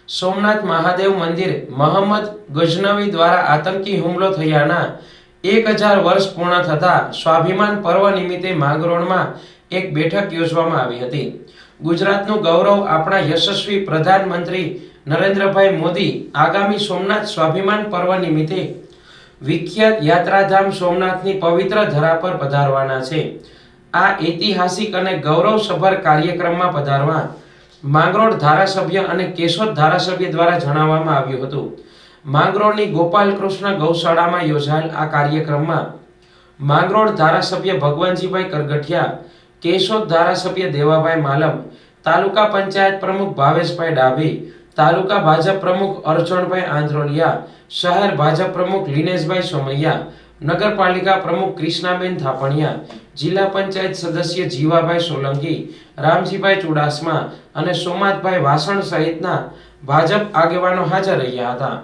સોમનાથ મહાદેવ મંદિર મોહમ્મદ ગઝનવી દ્વારા આતંકી હુમલો થયાના 1000 વર્ષ પૂર્ણ થતા સ્વાભિમાન પર્વ નિમિત્તે માંગરોળમાં એક બેઠક યોજવામાં આવી હતી। ગુજરાતનું ગૌરવ આપણા યશસ્વી પ્રધાનમંત્રી નરેન્દ્રભાઈ મોદી આગામી સોમનાથ સ્વાભિમાન પર્વ નિમિત્તે વિખ્યાત યાત્રાધામ સોમનાથની પવિત્ર ધરા પર પધારવાના છે। આ ઐતિહાસિક અને ગૌરવસભર કાર્યક્રમમાં પધારવા માંગરોળ ધારાસભ્ય અને કેશોદ ધારાસભ્ય દ્વારા જણાવવામાં આવ્યું હતું। માંગરોળની ગોપાલકૃષ્ણ ગૌશાળામાં યોજાયેલ આ કાર્યક્રમમાં માંગરોળ ધારાસભ્ય ભગવાનજીભાઈ કરગઠિયા, કેશોદ ધારાસભ્ય દેવાભાઈ માલમ, તાલુકા પંચાયત પ્રમુખ ભાવેશભાઈ ડાભી, તાલુકા ભાજપ પ્રમુખ અર્જણભાઈ આંદ્રોલિયા, શહેર ભાજપ પ્રમુખ લીનેશભાઈ સોમૈયા, નગરપાલિકા પ્રમુખ કૃષ્ણાબેન થાપણિયા, જિલ્લા પંચાયત સદસ્ય જીવાભાઈ સોલંકી, રામજીભાઈ ચુડાસમા અને સોમાતભાઈ વાસણ સહિતના ભાજપ આગેવાનો હાજર રહ્યા હતા।